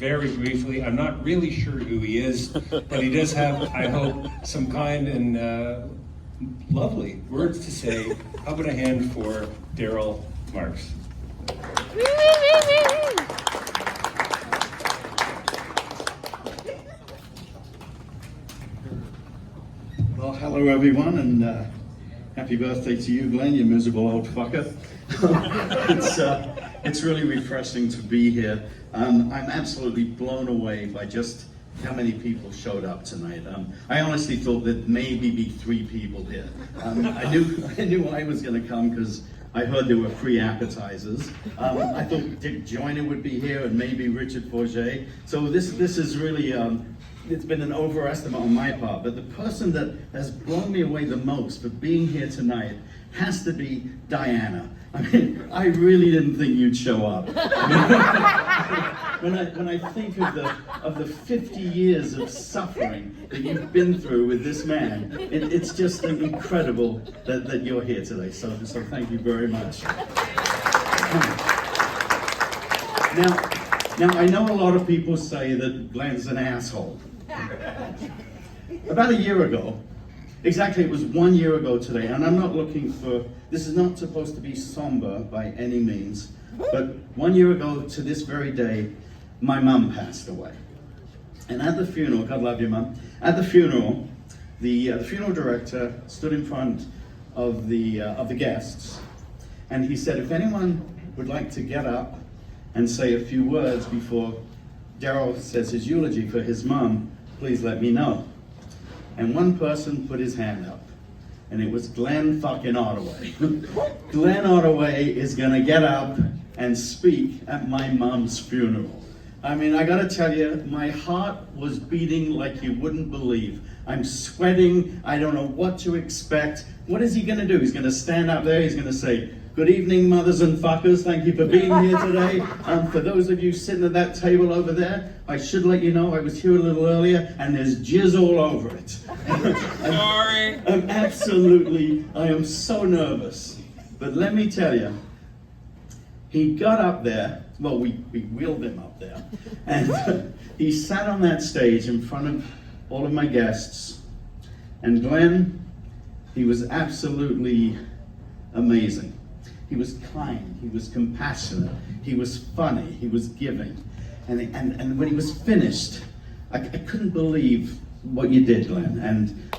very briefly. I'm not really sure who he is, but he does have, I hope, some kind and lovely words to say. How about a hand for Daryl Marks? Well, hello everyone, and happy birthday to you, Glenn, you miserable old fucker. It's really refreshing to be here. I'm absolutely blown away by just how many people showed up tonight. I honestly thought that maybe be 3 people here. I knew I was going to come because I heard there were free appetizers. I thought Dick Joyner would be here and maybe Richard Forget. So this is really, it's been an overestimate on my part, but the person that has blown me away the most for being here tonight has to be Diana. I mean, I really didn't think you'd show up. I mean, when I think of the 50 years of suffering that you've been through with this man, it's just incredible that you're here today. So thank you very much. Now I know a lot of people say that Glenn's an asshole. About a year ago, exactly, it was 1 year ago today, and I'm not looking for, this is not supposed to be somber by any means, but 1 year ago to this very day, my mum passed away. And at the funeral, God love you, Mum, at the funeral, the funeral director stood in front of the guests, and he said, if anyone would like to get up and say a few words before Daryl says his eulogy for his mum, please let me know. And one person put his hand up, and it was Glenn fucking Ottaway. Glenn Ottaway is gonna get up and speak at my mom's funeral. I mean, I gotta tell you, my heart was beating like you wouldn't believe. I'm sweating, I don't know what to expect. What is he gonna do? He's gonna stand up there, he's gonna say, good evening, mothers and fuckers. Thank you for being here today. For those of you sitting at that table over there, I should let you know I was here a little earlier and there's jizz all over it. Sorry. I am so nervous. But let me tell you, he got up there, well, we wheeled him up there, and he sat on that stage in front of all of my guests. And Glenn, he was absolutely amazing. He was kind, he was compassionate, he was funny, he was giving. And when he was finished, I couldn't believe what you did, Glenn.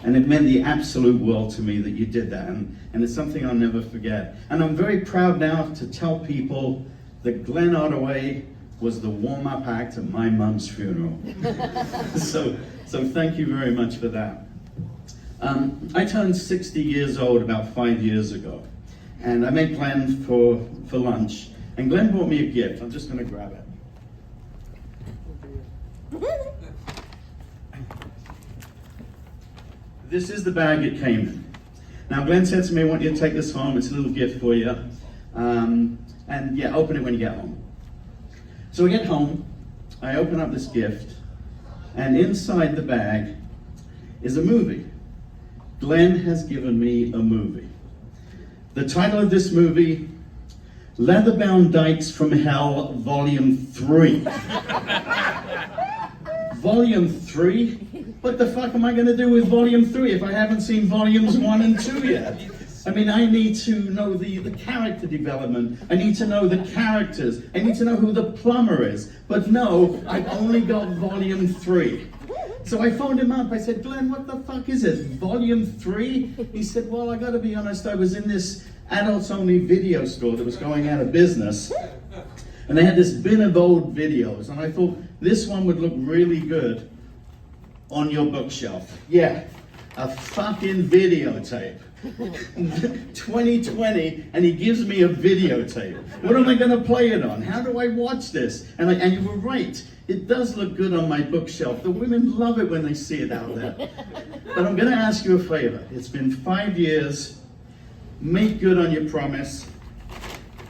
And it meant the absolute world to me that you did that. And it's something I'll never forget. And I'm very proud now to tell people that Glenn Ottaway was the warm-up act at my mum's funeral. So thank you very much for that. I turned 60 years old about 5 years ago. And I made Glenn for lunch. And Glenn brought me a gift. I'm just going to grab it. This is the bag it came in. Now Glenn said to me, I want you to take this home. It's a little gift for you. And yeah, open it when you get home. So I get home. I open up this gift. And inside the bag is a movie. Glenn has given me a movie. The title of this movie, Leatherbound Dykes from Hell, Volume 3. Volume 3? What the fuck am I going to do with Volume 3 if I haven't seen Volumes 1 and 2 yet? I mean, I need to know the character development. I need to know the characters. I need to know who the plumber is. But no, I've only got Volume 3. So I phoned him up. I said, Glenn, what the fuck is it? Volume 3? He said, well, I gotta be honest, I was in this adults-only video store that was going out of business. And they had this bin of old videos. And I thought, this one would look really good on your bookshelf. Yeah, a fucking videotape. 2020, and he gives me a videotape. What am I gonna play it on? How do I watch this? And you were right. It does look good on my bookshelf. The women love it when they see it out there. But I'm going to ask you a favor. It's been 5 years. Make good on your promise.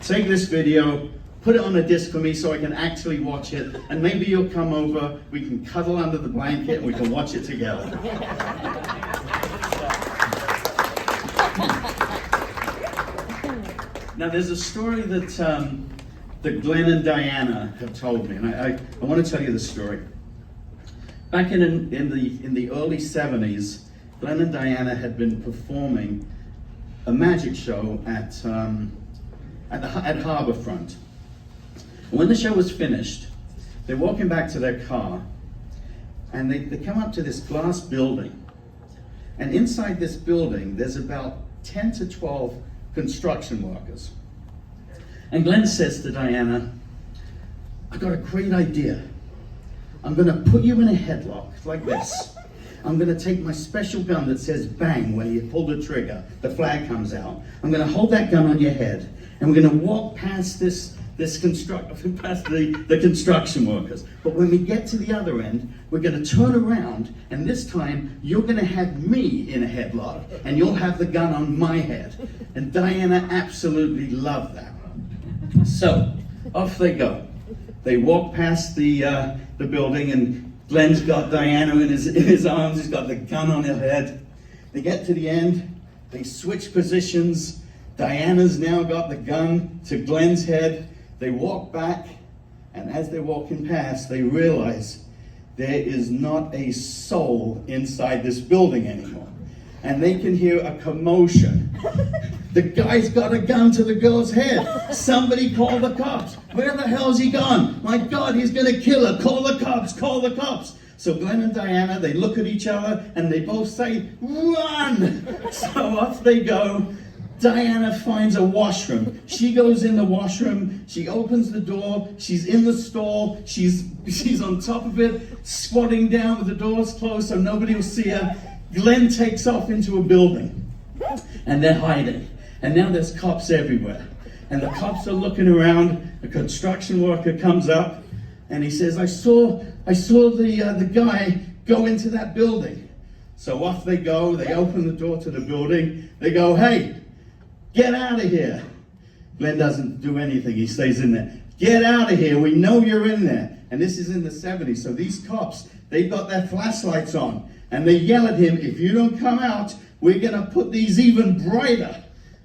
Take this video, put it on a disc for me so I can actually watch it, and maybe you'll come over, we can cuddle under the blanket, and we can watch it together. Now there's a story that that Glenn and Diana have told me, and I want to tell you the story. Back in the early 70s, Glenn and Diana had been performing a magic show at Harbourfront. And when the show was finished, they're walking back to their car, and they come up to this glass building. And inside this building, there's about 10 to 12 construction workers. And Glenn says to Diana, "I got a great idea. I'm gonna put you in a headlock like this. I'm gonna take my special gun that says bang when you pull the trigger, the flag comes out. I'm gonna hold that gun on your head, and we're gonna walk past past the construction workers. But when we get to the other end, we're gonna turn around, and this time you're gonna have me in a headlock, and you'll have the gun on my head." And Diana absolutely loved that. So off they go. They walk past the building, and Glenn's got Diana in his arms. He's got the gun on her head. They get to the end. They switch positions. Diana's now got the gun to Glenn's head. They walk back, and as they're walking past, they realize there is not a soul inside this building anymore. And they can hear a commotion. The guy's got a gun to the girl's head. Somebody call the cops. Where the hell's he gone? My God, he's gonna kill her. Call the cops, call the cops. So Glenn and Diana, they look at each other and they both say, "Run!" So off they go. Diana finds a washroom. She goes in the washroom, she opens the door, she's in the stall, she's on top of it, squatting down with the doors closed so nobody will see her. Glenn takes off into a building, and they're hiding. And now there's cops everywhere. And the cops are looking around. A construction worker comes up, and he says, I saw the guy go into that building. So off they go. They open the door to the building. They go, "Hey, get out of here." Glenn doesn't do anything. He stays in there. "Get out of here. We know you're in there." And this is in the 70s. So these cops, they've got their flashlights on. And they yell at him, "If you don't come out, we're going to put these even brighter."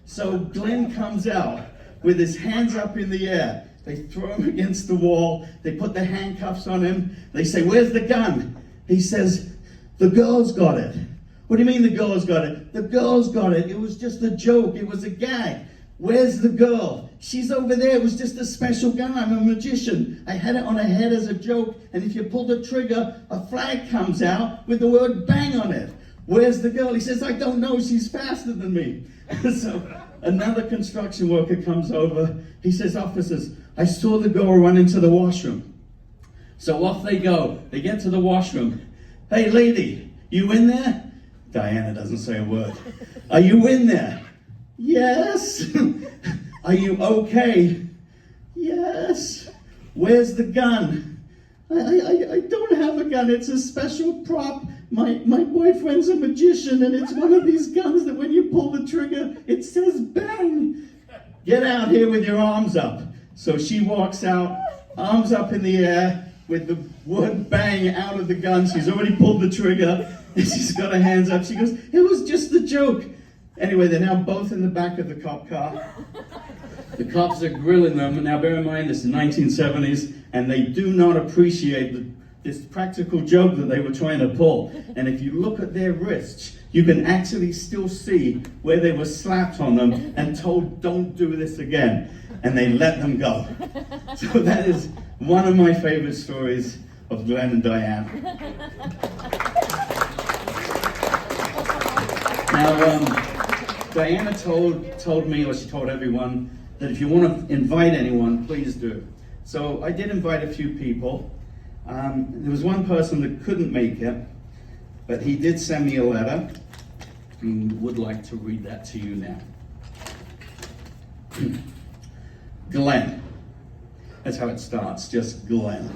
So Glenn comes out with his hands up in the air. They throw him against the wall. They put the handcuffs on him. They say, "Where's the gun?" He says, "The girl's got it." "What do you mean the girl's got it?" "The girl's got it. It was just a joke. It was a gag." "Where's the girl?" "She's over there. It was just a special gun. I'm a magician. I had it on her head as a joke, and if you pull the trigger, a flag comes out with the word bang on it." "Where's the girl?" He says, "I don't know. She's faster than me." So another construction worker comes over. He says, "Officers, I saw the girl run into the washroom." So off they go. They get to the washroom. "Hey, lady, you in there?" Diana doesn't say a word. "Are you in there?" "Yes." "Are you okay?" "Yes." "Where's the gun?" I don't have a gun. It's a special prop. My boyfriend's a magician, and it's one of these guns that when you pull the trigger, it says bang." "Get out here with your arms up." So she walks out, arms up in the air, with the word bang out of the gun. She's already pulled the trigger, and she's got her hands up. She goes, "It was just a joke." Anyway, they're now both in the back of the cop car. The cops are grilling them. Now, bear in mind, this is the 1970s, and they do not appreciate this practical joke that they were trying to pull. And if you look at their wrists, you can actually still see where they were slapped on them and told, "Don't do this again." And they let them go. So that is one of my favorite stories of Glenn and Diana. Now, Diana told me, or she told everyone, that if you want to invite anyone, please do. So I did invite a few people. There was one person that couldn't make it, but he did send me a letter. And would like to read that to you now. Glenn. That's how it starts, just Glenn.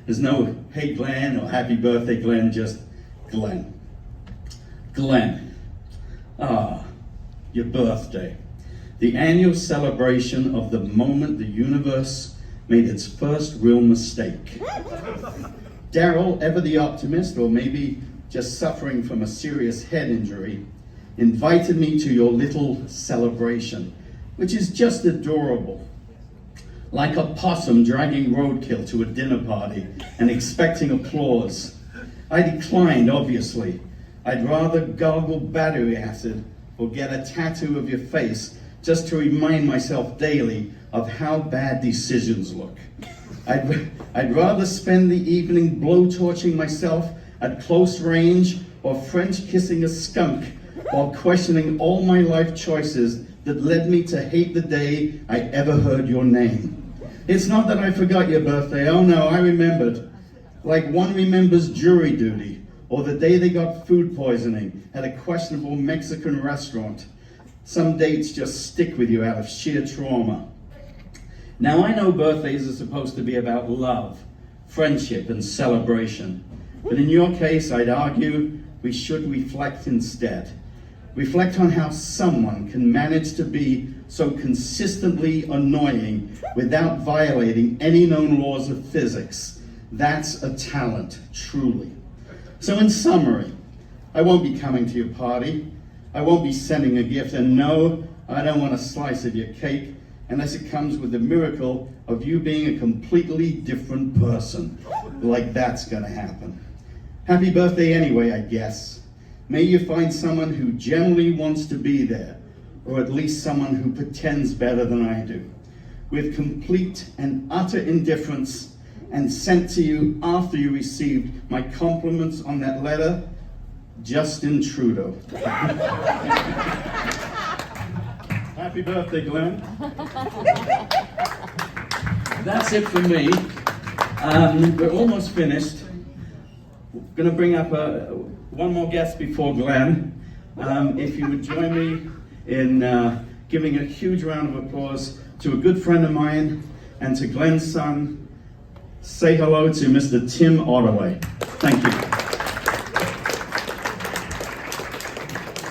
There's no "Hey Glenn" or "Happy birthday Glenn," just Glenn. Glenn. Your birthday. The annual celebration of the moment the universe made its first real mistake. Daryl, ever the optimist, or maybe just suffering from a serious head injury, invited me to your little celebration, which is just adorable. like a possum dragging roadkill to a dinner party and expecting applause. I declined, obviously. I'd rather gargle battery acid or get a tattoo of your face just to remind myself daily of how bad decisions look. I'd rather spend the evening blowtorching myself at close range or French kissing a skunk while questioning all my life choices that led me to hate the day I ever heard your name. It's not that I forgot your birthday, oh no, I remembered. Like one remembers jury duty, or the day they got food poisoning at a questionable Mexican restaurant. Some dates just stick with you out of sheer trauma. Now I know birthdays are supposed to be about love, friendship, and celebration. But in your case, I'd argue we should reflect instead. Reflect on how someone can manage to be so consistently annoying without violating any known laws of physics. That's a talent, truly. So in summary, I won't be coming to your party. I won't be sending a gift. And no, I don't want a slice of your cake unless it comes with the miracle of you being a completely different person. Like that's gonna happen. Happy birthday anyway, I guess. May you find someone who genuinely wants to be there, or at least someone who pretends better than I do, with complete and utter indifference, and sent to you after you received my compliments on that letter, Justin Trudeau. Happy birthday, Glenn. That's it for me. We're almost finished. We're going to bring up one more guest before Glenn. If you would join me in giving a huge round of applause to a good friend of mine and to Glenn's son. Say hello to Mr. Tim Ottaway. Thank you.